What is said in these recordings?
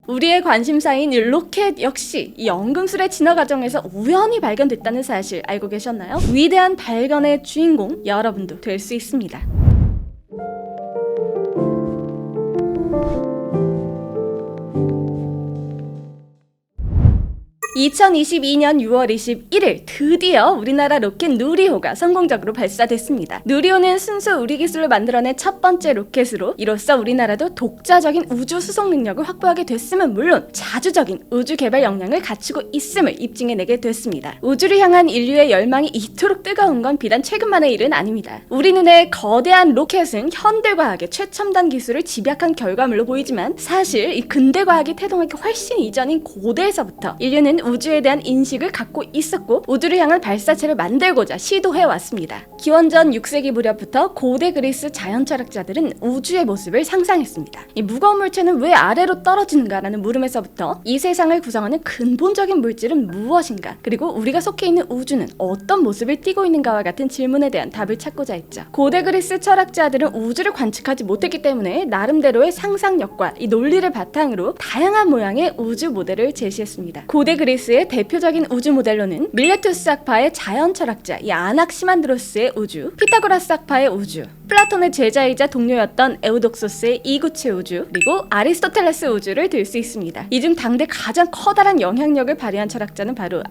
우리의 관심사인 이 로켓 역시 이 연금술의 진화 과정에서 우연히 발견됐다는 사실 알고 계셨나요? 위대한 발견의 주인공 여러분도 될 수 있습니다. 2022년 6월 21일 드디어 우리나라 로켓 누리호가 성공적으로 발사됐습니다. 누리호는 순수 우리 기술로 만들어낸 첫 번째 로켓으로 이로써 우리나라도 독자적인 우주 수송 능력을 확보하게 됐음은 물론 자주적인 우주 개발 역량을 갖추고 있음을 입증해내게 됐습니다. 우주를 향한 인류의 열망이 이토록 뜨거운 건 비단 최근만의 일은 아닙니다. 우리 눈에 거대한 로켓은 현대과학의 최첨단 기술을 집약한 결과물로 보이지만 사실 이 근대과학이 태동하기 훨씬 이전인 고대에서부터 인류는 우주에 대한 인식을 갖고 있었고 우주를 향한 발사체를 만들고자 시도해왔습니다. 기원전 6세기 무렵부터 고대 그리스 자연 철학자들은 우주의 모습을 상상했습니다. 이 무거운 물체는 왜 아래로 떨어지는가라는 물음에서부터 이 세상을 구성하는 근본적인 물질은 무엇인가, 그리고 우리가 속해 있는 우주는 어떤 모습을 띠고 있는가와 같은 질문에 대한 답을 찾고자 했죠. 고대 그리스 철학자들은 우주를 관측하지 못했기 때문에 나름대로의 상상력과 이 논리를 바탕으로 다양한 모양의 우주 모델을 제시했습니다. 고대 그리스의 대표적인 우주 모델로는 밀레투스 학파의 자연 철학자 이 아낙시만드로스의 우주, 피타고라스 학파의 우주, 플라톤의 제자이자 동료였던 에우독소스의 이구체 우주, 그리고 아리스토텔레스 우주를 들 수 있습니다. 이 중 당대 가장 커다란 영향력을 발휘한 철학자는 바로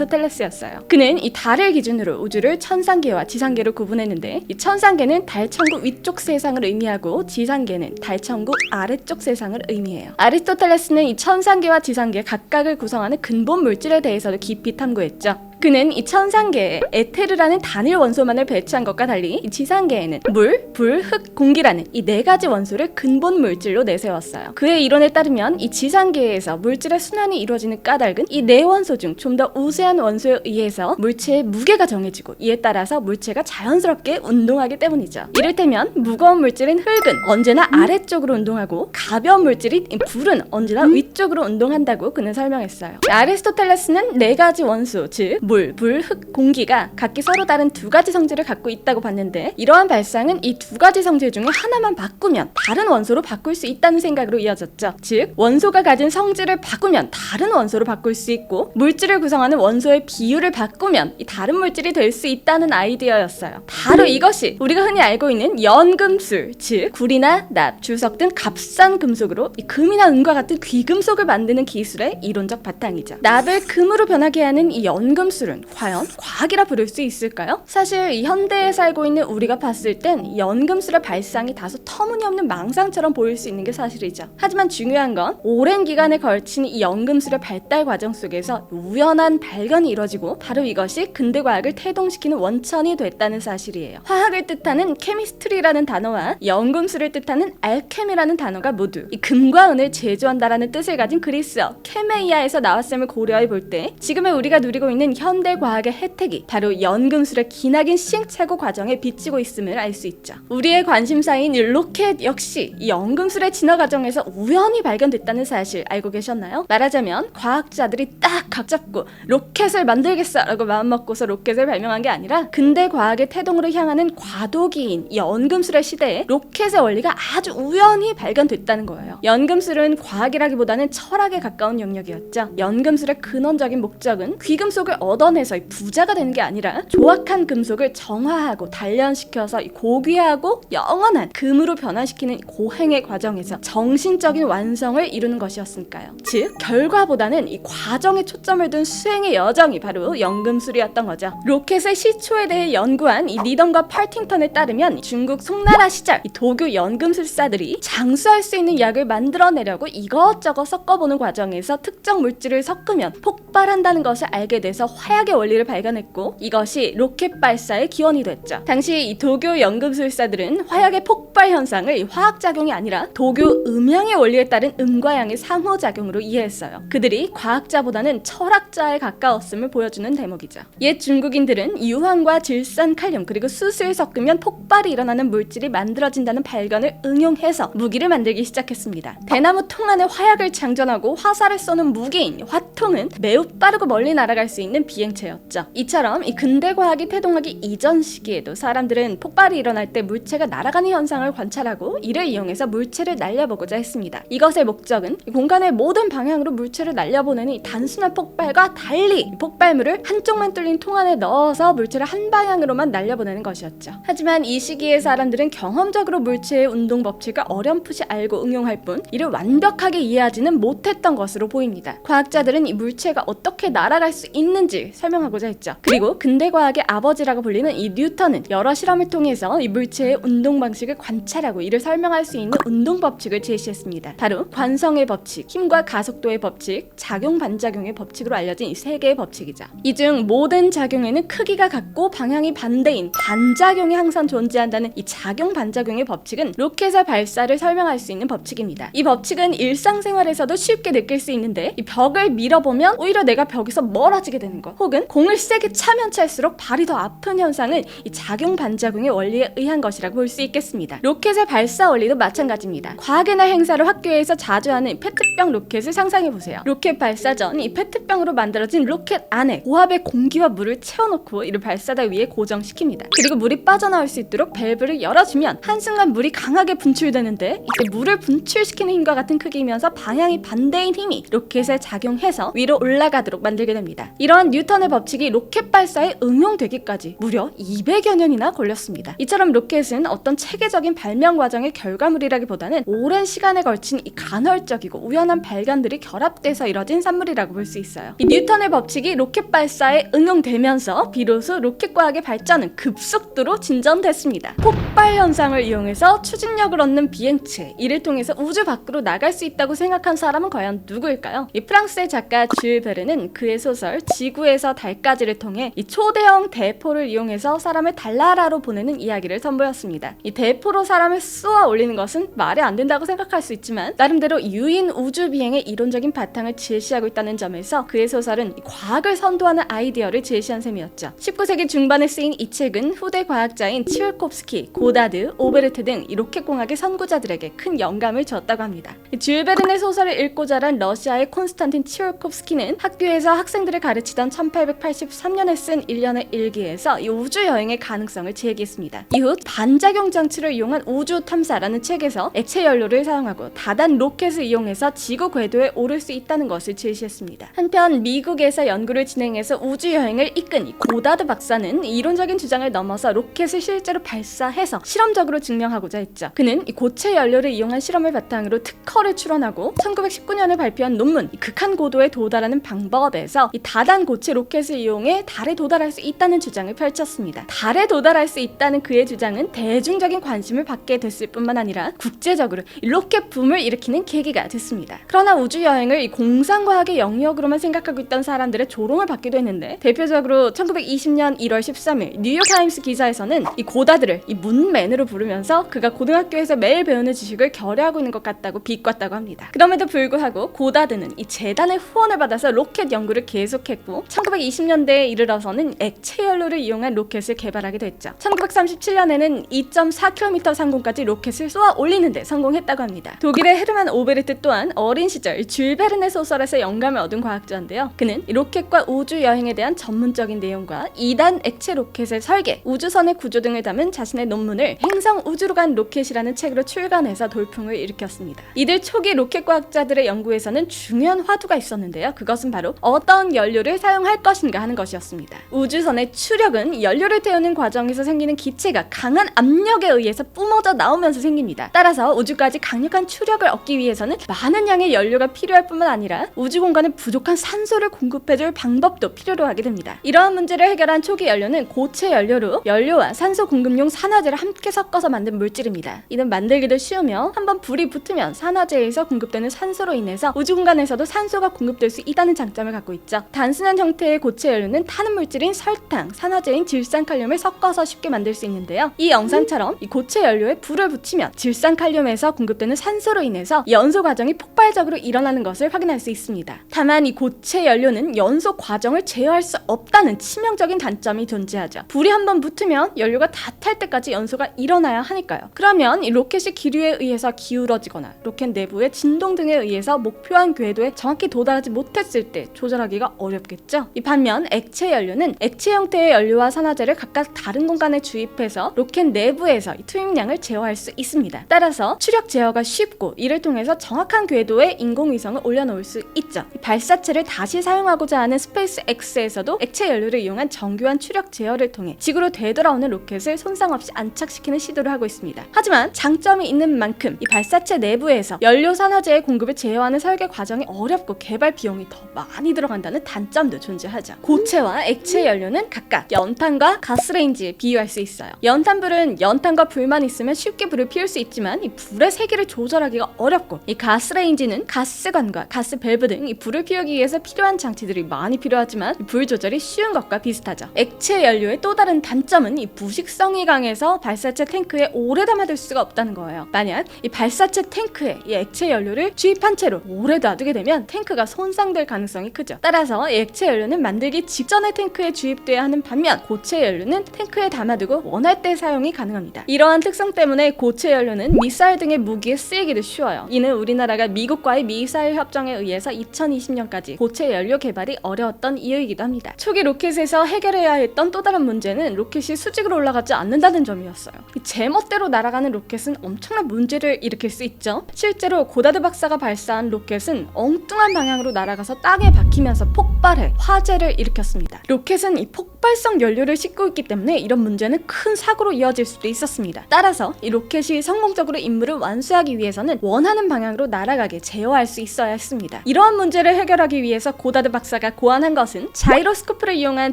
아리스토텔레스였어요. 그는 이 달을 기준으로 우주를 천상계와 지상계로 구분했는데 이 천상계는 달 천국 위쪽 세상을 의미하고 지상계는 달 천국 아래쪽 세상을 의미해요. 아리스토텔레스는 이 천상계와 지상계 각각을 구성하는 근본 물질에 대해서도 깊이 탐구했죠. 그는 이 천상계에 에테르라는 단일 원소만을 배치한 것과 달리 이 지상계에는 물, 불, 흙, 공기라는 이 네 가지 원소를 근본 물질로 내세웠어요. 그의 이론에 따르면 이 지상계에서 물질의 순환이 이루어지는 까닭은 이 네 원소 중 좀 더 우세한 원소에 의해서 물체의 무게가 정해지고 이에 따라서 물체가 자연스럽게 운동하기 때문이죠. 이를테면 무거운 물질인 흙은 언제나 아래쪽으로 운동하고 가벼운 물질인 불은 언제나 위쪽으로 운동한다고 그는 설명했어요. 아리스토텔레스는 네 가지 원소, 즉 물, 불, 흙, 공기가 각기 서로 다른 두 가지 성질을 갖고 있다고 봤는데 이러한 발상은 이 두 가지 성질 중에 하나만 바꾸면 다른 원소로 바꿀 수 있다는 생각으로 이어졌죠. 즉 원소가 가진 성질을 바꾸면 다른 원소로 바꿀 수 있고 물질을 구성하는 원소의 비율을 바꾸면 이 다른 물질이 될 수 있다는 아이디어였어요. 바로 이것이 우리가 흔히 알고 있는 연금술, 즉 구리나 납, 주석 등 값싼 금속으로 이 금이나 은과 같은 귀금속을 만드는 기술의 이론적 바탕이죠. 납을 금으로 변하게 하는 이 연금술은 과연 과학이라 부를 수 있을까요? 사실 이 현대에 살고 있는 우리가 봤을 땐 연금술의 발상이 다소 터무니없는 망상처럼 보일 수 있는 게 사실이죠. 하지만 중요한 건 오랜 기간에 걸친 이 연금술의 발달 과정 속에서 우연한 발견이 이뤄지고 바로 이것이 근대과학을 태동시키는 원천이 됐다는 사실이에요. 화학을 뜻하는 케미스트리라는 단어와 연금술을 뜻하는 알케미라는 단어가 모두 이 금과 은을 제조한다라는 뜻을 가진 그리스어 케메이아에서 나왔음을 고려해 볼 때 지금의 우리가 누리고 있는 현대 과학의 혜택이 바로 연금술의 기나긴 시행착오 과정에 비치고 있음을 알 수 있죠. 우리의 관심사인 이 로켓 역시 이 연금술의 진화 과정에서 우연히 발견됐다는 사실 알고 계셨나요? 말하자면 과학자들이 딱 각 잡고 로켓을 만들겠어 라고 마음먹고서 로켓을 발명한 게 아니라 근대 과학의 태동으로 향하는 과도기인 이 연금술의 시대에 로켓의 원리가 아주 우연히 발견됐다는 거예요. 연금술은 과학이라기보다는 철학에 가까운 영역이었죠. 연금술의 근원적인 목적은 귀금속을 얻어내서 부자가 되는 게 아니라 조악한 금속을 정화하고 단련시켜서 고귀하고 영원한 금으로 변화시키는 고행의 과정에서 정신적인 완성을 이루는 것이었으니까요. 즉 결과보다는 이 과정에 초점을 둔 수행의 여정이 바로 연금술이었던 거죠. 로켓의 시초에 대해 연구한 이 리던과 팔팅턴에 따르면 중국 송나라 시절 이 도교 연금술사들이 장수할 수 있는 약을 만들어내려고 이것저것 섞어보는 과정에서 특정 물질을 섞으면 폭발한다는 것을 알게 돼서 화약의 원리를 발견했고 이것이 로켓 발사의 기원이 됐죠. 당시 이 도교 연금술사들은 화약의 폭발 현상을 화학작용이 아니라 도교 음양의 원리에 따른 음과 양의 상호작용으로 이해했어요. 그들이 과학자보다는 철학자에 가까웠음을 보여주는 대목이죠. 옛 중국인들은 유황과 질산칼륨 그리고 수소를 섞으면 폭발이 일어나는 물질이 만들어진다는 발견을 응용해서 무기를 만들기 시작했습니다. 대나무 통 안에 화약을 장전하고 화살을 쏘는 무기인 화통은 매우 빠르고 멀리 날아갈 수 있는 비행체였죠. 이처럼 이 근대 과학이 태동하기 이전 시기에도 사람들은 폭발이 일어날 때 물체가 날아가는 현상을 관찰하고 이를 이용해서 물체를 날려보고자 했습니다. 이것의 목적은 공간의 모든 방향으로 물체를 날려보내는 이 단순한 폭발과 달리 폭발물을 한쪽만 뚫린 통 안에 넣어서 물체를 한 방향으로만 날려보내는 것이었죠. 하지만 이 시기에 사람들은 경험적으로 물체의 운동 법칙을 어렴풋이 알고 응용할 뿐 이를 완벽하게 이해하지는 못했던 것으로 보입니다. 과학자들은 이 물체가 어떻게 날아갈 수 있는지 설명하고자 했죠. 그리고 근대 과학의 아버지라고 불리는 이 뉴턴은 여러 실험을 통해서 이 물체의 운동 방식을 관찰하고 이를 설명할 수 있는 운동 법칙을 제시했습니다. 바로 관성의 법칙, 힘과 가속도의 법칙, 작용 반작용의 법칙으로 알려진 이 세 개의 법칙이죠. 이 중 모든 작용에는 크기가 같고 방향이 반대인 반작용이 항상 존재한다는 이 작용 반작용의 법칙은 로켓의 발사를 설명할 수 있는 법칙입니다. 이 법칙은 일상생활에서도 쉽게 느낄 수 있는데 이 벽을 밀어보면 오히려 내가 벽에서 멀어지게 되는 것, 혹은 공을 세게 차면 찰수록 발이 더 아픈 현상은 이 작용 반작용의 원리에 의한 것이라고 볼 수 있겠습니다. 로켓의 발사 원리도 마찬가지입니다. 과학의 날 행사를 학교에서 자주 하는 페트병 로켓을 상상해보세요. 로켓 발사 전 이 페트병으로 만들어진 로켓 안에 고압의 공기와 물을 채워놓고 이를 발사대 위에 고정시킵니다. 그리고 물이 빠져나올 수 있도록 밸브를 열어주면 한순간 물이 강하게 분출되는데 이때 물을 분출시키는 힘과 같은 크기이면서 방향이 반대인 힘이 로켓에 작용해서 위로 올라가도록 만들게 됩니다. 이러한 뉴턴의 법칙이 로켓 발사에 응용되기까지 무려 200여 년이나 걸렸습니다. 이처럼 로켓은 어떤 체계적인 발명 과정의 결과물이라기보다는 오랜 시간에 걸친 이 간헐적이고 우연한 발견들이 결합돼서 이뤄진 산물이라고 볼 수 있어요. 이 뉴턴의 법칙이 로켓 발사에 응용되면서 비로소 로켓 과학의 발전은 급속도로 진전됐습니다. 폭발 현상을 이용해서 추진력을 얻는 비행체, 이를 통해서 우주 밖으로 나갈 수 있다고 생각한 사람은 과연 누구일까요? 이 프랑스의 작가 줄 베르는 그의 소설 지구에서 달까지를 통해 이 초대형 대포를 이용해서 사람을 달나라로 보내는 이야기를 선보였습니다. 이 대포로 사람을 쏘아 올리는 것은 말이 안 된다고 생각할 수 있지만 나름대로 유인 우주 비행의 이론적인 바탕을 제시하고 있다는 점에서 그의 소설은 과학을 선도하는 아이디어를 제시한 셈이었죠. 19세기 중반에 쓰인 이 책은 후대 과학자인 츠올콥스키, 고다드, 오베르트 등 이 로켓공학의 선구자들에게 큰 영감을 줬다고 합니다. 줄 베른의 소설을 읽고 자란 러시아의 콘스탄틴 츠올콥스키는 학교에서 학생들을 가르치던 1883년에 쓴 1년의 일기에서 이 우주 여행의 가능성을 제기했습니다. 이후 반작용 장치를 이용한 우주 탐사라는 책에서 액체 연료를 사용하고 다단 로켓을 이용해서 지구 궤도에 오를 수 있다는 것을 제시했습니다. 한편 미국에서 연구를 진행해서 우주 여행을 이끈 이 고다드 박사는 이론적인 주장을 넘어서 로켓을 실제로 발사해서 실험적으로 증명하고자 했죠. 그는 이 고체 연료를 이용한 실험을 바탕으로 특허를 출원하고 1919년에 발표한 논문 극한 고도에 도달하는 방법에서 이 다단 고체 로켓을 이용해 달에 도달할 수 있다는 주장을 펼쳤습니다. 달에 도달할 수 있다는 그의 주장은 대중적인 관심을 받게 됐을 뿐만 아니라 국제적으로 로켓 붐을 일으키는 계기가 됐습니다. 그러나 우주 여행을 이 공상과학의 영역으로만 생각하고 있던 사람들의 조롱을 받기도 했는데, 대표적으로 1920년 1월 13일 뉴욕타임스 기사에서는 이 고다드를 이 문맨으로 부르면서 그가 고등학교에서 매일 배우는 지식을 결여하고 있는 것 같다고 비꼬았다고 합니다. 그럼에도 불구하고 고다드는 이 재단의 후원을 받아서 로켓 연구를 계속했고 1920년대에 이르러서는 액체 연료를 이용한 로켓을 개발하게 됐죠. 1937년에는 2.4km 상공까지 로켓을 쏘아 올리는데 성공했다고 합니다. 독일의 헤르만 오베르트 또한 어린 시절 줄 베른의 소설에서 영감을 얻은 과학자인데요. 그는 로켓과 우주 여행에 대한 전문적인 내용과 2단 액체 로켓의 설계, 우주선의 구조 등을 담은 자신의 논문을 행성 우주로 간 로켓이라는 책으로 출간해서 돌풍을 일으켰습니다. 이들 초기 로켓 과학자들의 연구에서는 중요한 화두가 있었는데요. 그것은 바로 어떤 연료를 사용할 것인가 하는 것이었습니다. 우주선의 추력은 연료를 태우는 과정에서 생기는 기체가 강한 압력에 의해서 뿜어져 나오면서 생깁니다. 따라서 우주까지 강력한 추력을 얻기 위해서는 많은 양의 연료가 필요할 뿐만 아니라 우주 공간에 부족한 산소를 공급해줄 방법도 필요로 하게 됩니다. 이러한 문제를 해결한 초기 연료는 고체 연료로 연료와 산소 공급용 산화제를 함께 섞어서 만든 물질입니다. 이는 만들기도 쉬우며 한번 불이 붙으면 산화제에서 공급되는 산소로 인해서 우주 공간에서도 산소가 공급될 수 있다는 장점을 갖고 있죠. 단순한 형태의 고체 연료는 타는 물질인 설탕, 산화제인 질산칼륨을 섞어서 쉽게 만들 수 있는데요. 이 영상처럼 이 고체 연료에 불을 붙이면 질산칼륨에서 공급되는 산소로 인해서 연소 과정이 폭발적으로 일어나는 것을 확인할 수 있습니다. 다만 이 고체 연료는 연소 과정을 제어할 수 없다는 치명적인 단점이 존재하죠. 불이 한번 붙으면 연료가 다 탈 때까지 연소가 일어나야 하니까요. 그러면 이 로켓이 기류에 의해서 기울어지거나 로켓 내부의 진동 등에 의해서 목표한 궤도에 정확히 도달하지 못했을 때 조절하기가 어렵겠죠. 있죠. 이 반면 액체 연료는 액체 형태의 연료와 산화제를 각각 다른 공간에 주입해서 로켓 내부에서 이 투입량을 제어할 수 있습니다. 따라서 추력 제어가 쉽고 이를 통해서 정확한 궤도에 인공위성을 올려놓을 수 있죠. 이 발사체를 다시 사용하고자 하는 스페이스 X에서도 액체 연료를 이용한 정교한 추력 제어를 통해 지구로 되돌아오는 로켓을 손상 없이 안착시키는 시도를 하고 있습니다. 하지만 장점이 있는 만큼 이 발사체 내부에서 연료 산화제의 공급을 제어하는 설계 과정이 어렵고 개발 비용이 더 많이 들어간다는 단점도 존재하죠. 고체와 액체 연료는 각각 연탄과 가스레인지에 비유할 수 있어요. 연탄불은 연탄과 불만 있으면 쉽게 불을 피울 수 있지만 이 불의 세기를 조절하기가 어렵고, 이 가스레인지는 가스관과 가스 밸브 등 이 불을 피우기 위해서 필요한 장치들이 많이 필요하지만 불 조절이 쉬운 것과 비슷하죠. 액체 연료의 또 다른 단점은 이 부식성이 강해서 발사체 탱크에 오래 담아둘 수가 없다는 거예요. 만약 이 발사체 탱크에 이 액체 연료를 주입한 채로 오래 놔두게 되면 탱크가 손상될 가능성이 크죠. 따라서 이 액체 연료는 만들기 직전에 탱크에 주입돼야 하는 반면 고체 연료는 탱크에 담아두고 원할 때 사용이 가능합니다. 이러한 특성 때문에 고체 연료는 미사일 등의 무기에 쓰이기도 쉬워요. 이는 우리나라가 미국과의 미사일 협정에 의해서 2020년까지 고체 연료 개발이 어려웠던 이유이기도 합니다. 초기 로켓에서 해결해야 했던 또 다른 문제는 로켓이 수직으로 올라가지 않는다는 점이었어요. 제멋대로 날아가는 로켓은 엄청난 문제를 일으킬 수 있죠. 실제로 고다드 박사가 발사한 로켓은 엉뚱한 방향으로 날아가서 땅에 박히면서 폭발해 화재를 일으켰습니다. 로켓은 이 폭발성 연료를 싣고 있기 때문에 이런 문제는 큰 사고로 이어질 수도 있었습니다. 따라서 이 로켓이 성공적으로 임무를 완수하기 위해서는 원하는 방향으로 날아가게 제어할 수 있어야 했습니다. 이러한 문제를 해결하기 위해서 고다드 박사가 고안한 것은 자이로스코프를 이용한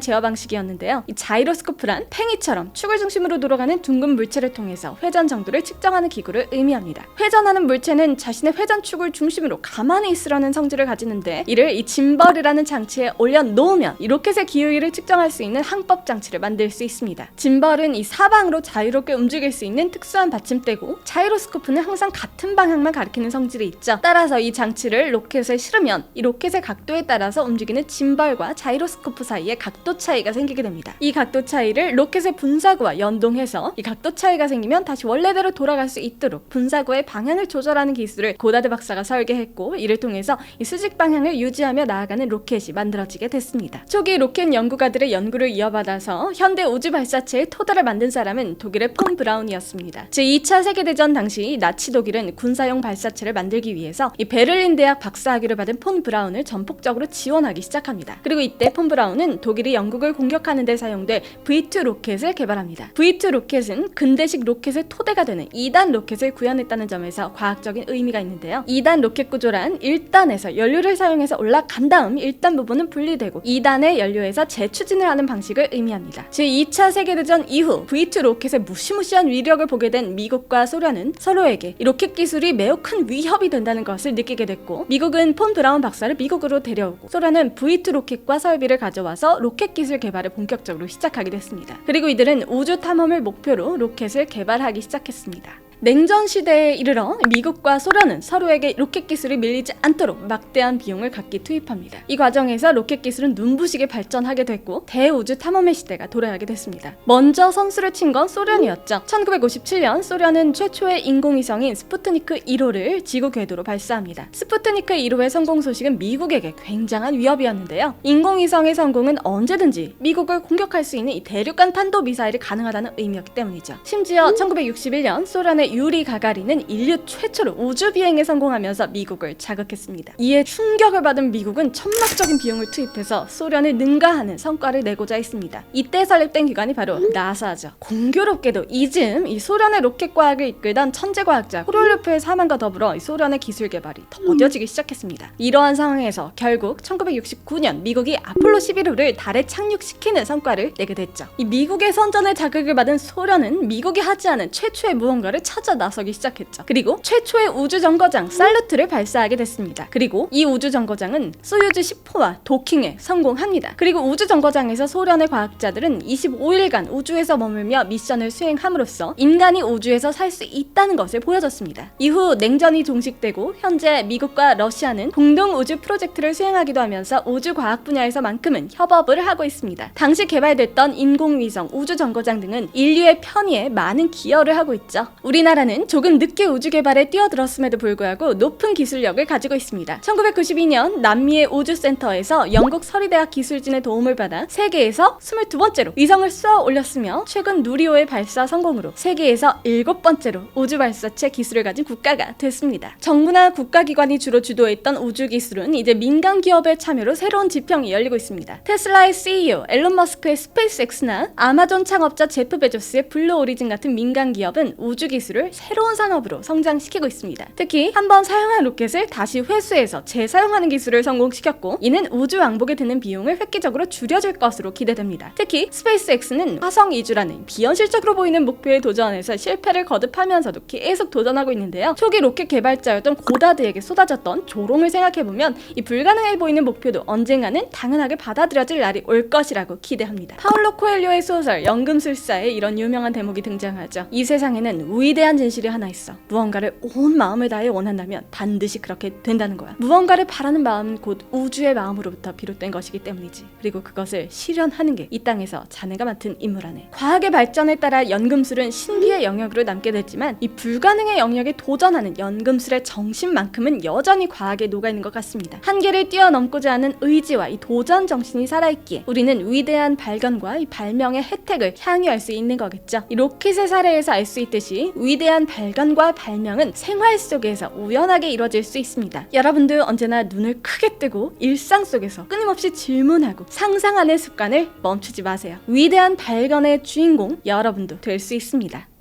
제어 방식이었는데요. 이 자이로스코프란 팽이처럼 축을 중심으로 돌아가는 둥근 물체를 통해서 회전 정도를 측정하는 기구를 의미합니다. 회전하는 물체는 자신의 회전축을 중심으로 가만히 있으려는 성질을 가지는데, 이를 이 짐벌이라는 장치에 올려놓으면 이 로켓의 기울기를 측정할 수 있는 항법 장치를 만들 수 있습니다. 짐벌은 이 사방으로 자유롭게 움직일 수 있는 특수한 받침대고, 자이로스코프는 항상 같은 방향만 가리키는 성질이 있죠. 따라서 이 장치를 로켓에 실으면 이 로켓의 각도에 따라서 움직이는 짐벌과 자이로스코프 사이에 각도 차이가 생기게 됩니다. 이 각도 차이를 로켓의 분사구와 연동해서 이 각도 차이가 생기면 다시 원래대로 돌아갈 수 있도록 분사구의 방향을 조절하는 기술을 고다드 박사가 설계했고, 이를 통해서 이 수직 방향을 유지하며 나아가는 로켓이 만들어지게 됐습니다. 초기 로켓 연구가들의 연구를 이어받아서 현대 우주 발사체의 토대를 만든 사람은 독일의 폰 브라운이었습니다. 제2차 세계대전 당시 나치 독일은 군사용 발사체를 만들기 위해서 이 베를린 대학 박사학위를 받은 폰 브라운을 전폭적으로 지원하기 시작합니다. 그리고 이때 폰 브라운은 독일이 영국을 공격하는 데 사용될 V2 로켓을 개발합니다. V2 로켓은 근대식 로켓의 토대가 되는 2단 로켓을 구현했다는 점에서 과학적인 의미가 있는데요. 2단 로켓 구조란 1단에서 연료를 사용해서 올라간 다음 1단 부분은 분리되고 2단의 연료에서 재추진을 하는 방식을 의미합니다. 제2차 세계대전 이후 V2 로켓의 무시무시한 위력을 보게 된 미국과 소련은 서로에게 이 로켓 기술이 매우 큰 위협이 된다는 것을 느끼게 됐고, 미국은 폰 브라운 박사를 미국으로 데려오고 소련은 V2 로켓과 설비를 가져와서 로켓 기술 개발을 본격적으로 시작하게 됐습니다. 그리고 이들은 우주 탐험을 목표로 로켓을 개발하기 시작했습니다. 냉전 시대에 이르러 미국과 소련은 서로에게 로켓 기술이 밀리지 않도록 막대한 비용을 각기 투입합니다. 이 과정에서 로켓 기술은 눈부시게 발전하게 됐고 대우주 탐험의 시대가 도래하게 됐습니다. 먼저 선수를 친 건 소련이었죠. 1957년 소련은 최초의 인공위성인 스푸트니크 1호를 지구 궤도로 발사합니다. 스푸트니크 1호의 성공 소식은 미국에게 굉장한 위협이었는데요. 인공위성의 성공은 언제든지 미국을 공격할 수 있는 이 대륙간 탄도 미사일이 가능하다는 의미였기 때문이죠. 심지어 1961년 소련의 유리 가가린은 인류 최초로 우주 비행에 성공하면서 미국을 자극했습니다. 이에 충격을 받은 미국은 천문학적인 비용을 투입해서 소련을 능가하는 성과를 내고자 했습니다. 이때 설립된 기관이 바로 나사죠. 공교롭게도 이즈음 이 소련의 로켓 과학을 이끌던 천재 과학자 코롤로프의 사망과 더불어 이 소련의 기술 개발이 더뎌지기 시작했습니다. 이러한 상황에서 결국 1969년 미국이 아폴로 11호를 달에 착륙시키는 성과를 내게 됐죠. 이 미국의 선전에 자극을 받은 소련은 미국이 하지 않은 최초의 무언가를 찾아 나서기 시작했죠. 그리고 최초의 우주정거장 살루트를 발사하게 됐습니다. 그리고 이 우주정거장은 소유즈 10호와 도킹에 성공합니다. 그리고 우주정거장에서 소련의 과학자들은 25일간 우주에서 머물며 미션을 수행함으로써 인간이 우주에서 살 수 있다는 것을 보여줬습니다. 이후 냉전이 종식되고 현재 미국과 러시아는 공동 우주 프로젝트를 수행하기도 하면서 우주 과학 분야에서만큼은 협업을 하고 있습니다. 당시 개발됐던 인공위성, 우주정거장 등은 인류의 편의에 많은 기여를 하고 있죠. 우리는 우리나라는 조금 늦게 우주 개발에 뛰어들었음에도 불구하고 높은 기술력을 가지고 있습니다. 1992년 남미의 우주센터에서 영국 서리대학 기술진의 도움을 받아 세계에서 22번째로 위성을 쏘아 올렸으며 최근 누리호의 발사 성공으로 세계에서 7번째로 우주 발사체 기술을 가진 국가가 됐습니다. 정부나 국가기관이 주로 주도했던 우주 기술은 이제 민간 기업의 참여로 새로운 지평이 열리고 있습니다. 테슬라의 CEO 앨런 머스크의 스페이스X나 아마존 창업자 제프 베조스의 블루 오리진 같은 민간 기업은 우주 기술을 새로운 산업으로 성장시키고 있습니다. 특히 한번 사용한 로켓을 다시 회수해서 재사용하는 기술을 성공시켰고, 이는 우주 왕복에 드는 비용을 획기적으로 줄여줄 것으로 기대됩니다. 특히 스페이스X는 화성 이주라는 비현실적으로 보이는 목표에 도전해서 실패를 거듭하면서도 계속 도전하고 있는데요. 초기 로켓 개발자였던 고다드에게 쏟아졌던 조롱을 생각해보면 이 불가능해 보이는 목표도 언젠가는 당연하게 받아들여질 날이 올 것이라고 기대합니다. 파울로 코엘료의 소설 연금술사에 이런 유명한 대목이 등장하죠. 이 세상에는 위대한 진실이 하나 있어. 무언가를 온 마음을 다해 원한다면 반드시 그렇게 된다는 거야. 무언가를 바라는 마음은 곧 우주의 마음으로부터 비롯된 것이기 때문이지. 그리고 그것을 실현하는 게 이 땅에서 자네가 맡은 임무 안에. 과학의 발전에 따라 연금술은 신비의 영역으로 남게 됐지만 이 불가능의 영역에 도전하는 연금술의 정신만큼은 여전히 과학에 녹아있는 것 같습니다. 한계를 뛰어넘고자 하는 의지와 이 도전 정신이 살아있기에 우리는 위대한 발견과 이 발명의 혜택을 향유할 수 있는 거겠죠. 이 로켓의 사례에서 알 수 있듯이 위대한 발견과 발명은 생활 속에서 우연하게 이루어질 수 있습니다. 여러분도 언제나 눈을 크게 뜨고 일상 속에서 끊임없이 질문하고 상상하는 습관을 멈추지 마세요. 위대한 발견의 주인공 여러분도 될 수 있습니다.